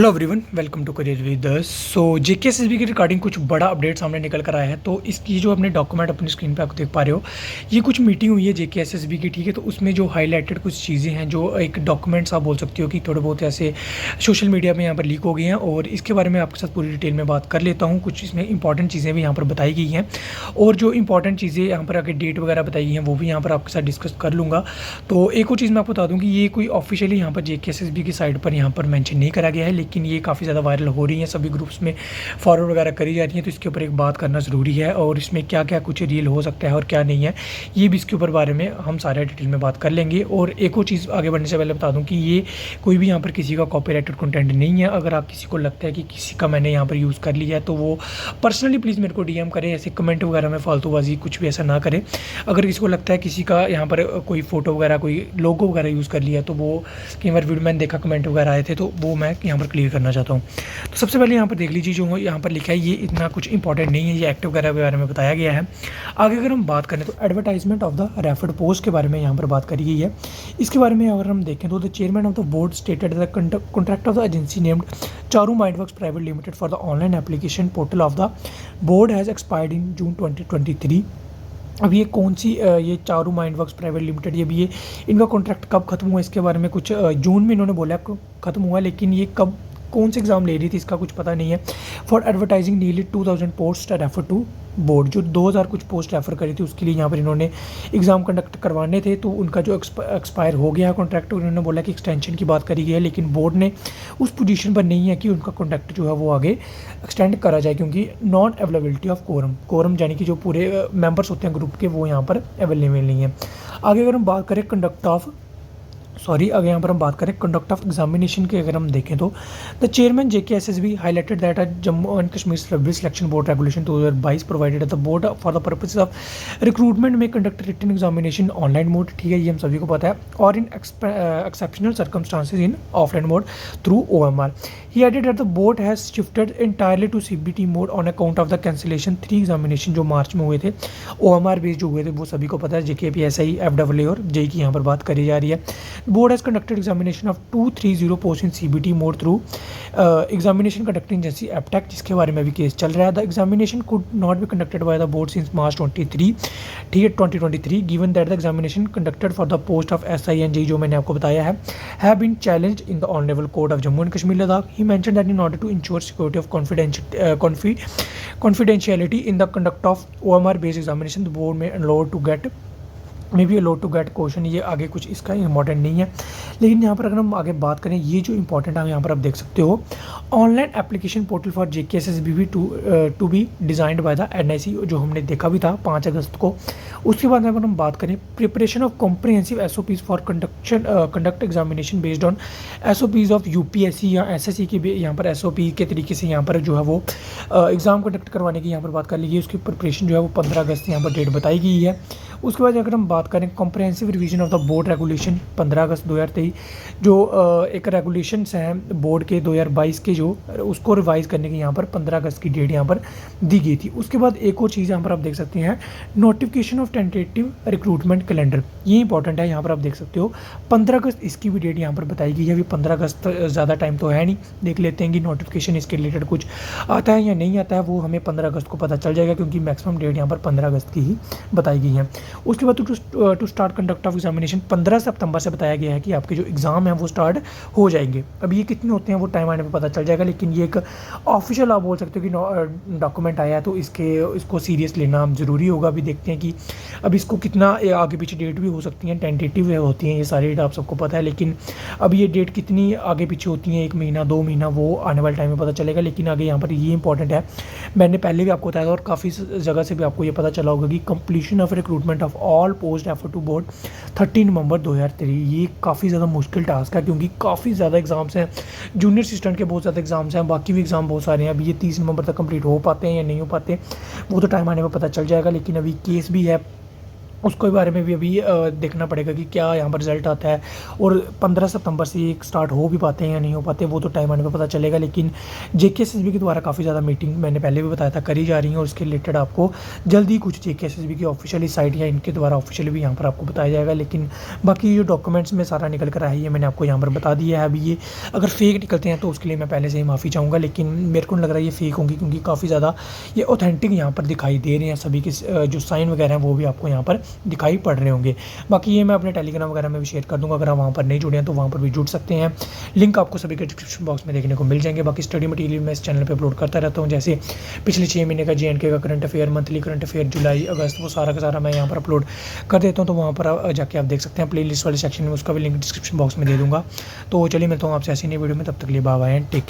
Hello everyone, welcome to career with us. So JKSSB के regarding कुछ बड़ा update सामने निकल कर आया है। तो इसकी जो अपने डॉक्यूमेंट अपनी स्क्रीन पे आप देख पा रहे हो, ये कुछ मीटिंग हुई है जेकेएसएसबी की, ठीक है। तो उसमें जो हाईलाइटेड कुछ चीज़ें हैं, जो एक डॉक्यूमेंट्स आप बोल सकते हो कि थोड़े बहुत ऐसे सोशल मीडिया में यहाँ पर लीक हो गए हैं, और इसके बारे में आपके साथ पूरी डिटेल में बात कर लेता हूँ। कुछ इसमें इंपॉर्टेंट चीज़ें भी यहाँ पर बताई गई हैं, और जो इंपॉर्टेंट चीज़ें यहाँ पर आगे डेट वगैरह बताई गई हैं वो भी यहाँ पर आपके साथ डिस्कस कर लूँगा। तो एक और चीज़ मैं आपको बता दूँ कि ये कोई ऑफिशियली यहाँ पर जेकेएसएसबी की साइट पर यहाँ पर मेंशन नहीं करा गया है, लेकिन ये काफ़ी ज़्यादा वायरल हो रही हैं, सभी ग्रुप्स में फॉरवर्ड वगैरह करी जा रही हैं। तो इसके ऊपर एक बात करना ज़रूरी है, और इसमें क्या क्या कुछ रियल हो सकता है और क्या नहीं है, ये भी इसके ऊपर बारे में हम सारे डिटेल में बात कर लेंगे। और एक और चीज़ आगे बढ़ने से पहले बता दूं कि ये कोई भी यहाँ पर किसी का कॉपीराइटेड कंटेंट नहीं है। अगर आप किसी को लगता है कि किसी का मैंने यहाँ पर यूज़ कर लिया है, तो वो पर्सनली प्लीज़ मेरे को डीएम करें, ऐसे कमेंट वगैरह में फालतूबाजी कुछ भी ऐसा ना करें। अगर किसी को लगता है किसी का यहाँ पर कोई फ़ोटो वगैरह कोई लोगो वगैरह यूज़ कर लिया, तो वो कई बार वीडियो मैंने देखा कमेंट वगैरह आए थे, तो वो मैं यहाँ पर क्लियर करना चाहता हूँ। तो सबसे पहले यहाँ पर देख लीजिए, जो यहाँ पर लिखा है ये इतना कुछ इंपॉर्टेंट नहीं है, ये एक्टिव वगैरह के बारे में बताया गया है। आगे अगर हम बात करें तो advertisement of the referred post के बारे में यहाँ पर बात करी गई है। इसके बारे में अगर हम देखें तो the chairman of the board stated the contract of the agency named Charu Mindworks private limited for the online application portal of the board has expired in June 2023। अब ये कौन सी ये चारू माइंडवर्क्स प्राइवेट लिमिटेड, ये इनका कॉन्ट्रैक्ट कब खत्म हुआ, इसके बारे में कुछ जून में इन्होंने बोला खत्म हुआ, लेकिन ये कब कौन से एग्ज़ाम ले रही थी इसका कुछ पता नहीं है। For advertising nearly 2000 post refer to board, जो 2000 कुछ पोस्ट रेफर करी थी उसके लिए यहाँ पर इन्होंने एग्ज़ाम कंडक्ट करवाने थे। तो उनका जो एक्सपायर हो गया कॉन्ट्रैक्ट, उन्होंने बोला कि एक्सटेंशन की बात करी गई है, लेकिन बोर्ड ने उस पोजीशन पर नहीं है कि उनका कॉन्ट्रैक्ट जो है वो आगे एक्सटेंड करा जाए, क्योंकि नॉन अवेलेबिलिटी ऑफ कोरम यानी कि जो पूरे मेंबर्स होते हैं ग्रुप के, वो यहाँ पर अवेलेबल नहीं है। आगे अगर हम बात करें अगर यहाँ पर हम बात करें कंडक्ट ऑफ एग्जामिनेशन की, अगर हम देखें तो the chairman JKSSB highlighted that Jammu and Kashmir service selection board regulation 2022 provided the board for the purpose of recruitment may conduct written examination online mode, ठीक है, ये हम सभी को पता है, और in exceptional circumstances in offline mode through OMR। He added that the board has shifted entirely to CBT mode on account of the cancellation 3 examination जो मार्च में हुए थे, OMR बेस्ड जो हुए थे, वो सभी को पता है, JKPSI, FAA और JEE की यहाँ पर बात करी जा रही है। Board has conducted examination of 230 post in CBT mode through examination conducting agency Aptech, जिसके बारे में भी केस चल रहा है। The examination could not be conducted by the board since March 23, ठीक है, 2023, given that the examination conducted for the post of SI and JEE, जो मैंने आपको बताया है, have been challenged in the honourable court of Jammu and Kashmir Ladakh. He mentioned that in order to ensure security of confidentiality in the conduct of OMR based examination, the board may allowed to get question, ये आगे कुछ इसका important नहीं है। लेकिन यहाँ पर अगर हम आगे बात करें, ये जो इंपॉर्टेंट है यहाँ पर आप देख सकते हो, online application portal for JKSSB to be designed by the NIC, जो हमने देखा भी था 5 अगस्त को। उसके बाद अगर हम बात करें preparation of comprehensive SOPs for conduct examination based on SOPs of UPSC या SSC के भी यहाँ पर SOP के तरीके से यहाँ पर जो है वो एग्ज़ाम कंडक्ट करवाने की यहाँ पर बात कर ली है। उसकी प्रिपरेशन जो है वो 15 अगस्त यहाँ पर डेट बताई गई है। उसके बाद अगर हम बात करें comprehensive revision of the board regulation 15 अगस्त 2023, जो एक रेगुलेशंस हैं बोर्ड के 2022 के, जो उसको रिवाइज़ करने की यहाँ पर 15 अगस्त की डेट यहाँ पर दी गई थी। उसके बाद एक और चीज़ यहाँ पर आप देख सकते हैं, notification of tentative recruitment calendar, ये इंपॉर्टेंट है, यहाँ पर आप देख सकते हो 15 अगस्त इसकी भी डेट यहाँ पर बताई गई है। अभी 15 अगस्त ज़्यादा टाइम तो है नहीं, देख लेते हैं कि नोटिफिकेशन इसके रिलेटेड कुछ आता है या नहीं आता है, वो हमें 15 अगस्त को पता चल जाएगा, क्योंकि मैक्सिमम डेट यहाँ पर 15 अगस्त की ही बताई गई है। उसके बाद to start conduct of examination 15 सितंबर से बताया गया है कि आपके जो एग्ज़ाम हैं वो स्टार्ट हो जाएंगे। अब ये कितने होते हैं वो टाइम आने पे पता चल जाएगा, लेकिन ये एक ऑफिशियल आप बोल सकते हो कि डॉक्यूमेंट आया है, तो इसको सीरियस लेना ज़रूरी होगा। अभी देखते हैं कि अब इसको कितना आगे पीछे डेट भी हो सकती हैं, टेंटेटिव होती हैं ये सारी डेट, आप सबको पता है, लेकिन अब ये डेट कितनी आगे पीछे होती हैं, 1 महीना 2 महीना, वो आने वाले टाइम में पता चलेगा। लेकिन आगे यहाँ पर ये इंपॉर्टेंट है, मैंने पहले भी आपको बताया था और काफ़ी जगह से भी आपको ये पता चला होगा कि completion of recruitment of all post refer to board 13 नवंबर 2023। ये काफ़ी ज़्यादा मुश्किल टास्क है, क्योंकि काफ़ी ज़्यादा एग्ज़ाम्स हैं, जूनियर असिस्टेंट के बहुत ज़्यादा एग्ज़ाम्स हैं, बाकी भी एग्ज़ाम बहुत सारे हैं। अभी ये 30 नवंबर तक कंप्लीट हो पाते हैं या नहीं हो पाते, वो तो टाइम आने में पता चल जाएगा। लेकिन अभी केस भी है उसके बारे में भी अभी देखना पड़ेगा कि क्या यहाँ पर रिज़ल्ट आता है, और 15 सितंबर से ये स्टार्ट हो भी पाते हैं या नहीं हो पाते, वो तो टाइम आने पे पता चलेगा। लेकिन जेकेएसएसबी के द्वारा काफ़ी ज़्यादा मीटिंग मैंने पहले भी बताया था करी जा रही है, और उसके रिलेटेड आपको जल्दी कुछ जेकेएसएसबी की ऑफिशियली साइट या इनके द्वारा ऑफिशियली भी यहाँ पर आपको बताया जाएगा। लेकिन बाकी जो डॉक्यूमेंट्स में सारा निकल कर आया है ये मैंने आपको यहाँ पर बता दिया है। अभी ये अगर फेक निकलते हैं तो उसके लिए मैं पहले से ही माफ़ी चाहूँगा, लेकिन मेरे को नहीं लग रहा है ये फेक होंगी, क्योंकि काफ़ी ज़्यादा ये ऑथेंटिक यहाँ पर दिखाई दे रहे हैं। सभी के जो साइन वगैरह हैं वो भी आपको यहाँ पर दिखाई पड़ रहे होंगे। बाकी ये मैं अपने टेलीग्राम वगैरह में भी शेयर कर दूँगा, अगर आप वहाँ पर नहीं जुड़े हैं तो वहाँ पर भी जुड़ सकते हैं। लिंक आपको सभी के डिस्क्रिप्शन बॉक्स में देखने को मिल जाएंगे। बाकी स्टडी मटेरियल मैं इस चैनल पे अपलोड करता रहता हूँ, जैसे पिछले 6 महीने का जेएंडके का current affair, monthly current affair जुलाई अगस्त, वो सारा का सारा मैं यहाँ पर अपलोड कर देता हूँ। तो वहाँ पर जाके आप देख सकते हैं प्ले लिस्ट वाले सेक्शन में, उसका भी लिंक डिस्क्रिप्शन बॉक्स में दे दूँगा। तो चलिए मिलता हूँ आपसे ऐसी नई वीडियो में, तब तक के लिए बाय बाय एंड टेक।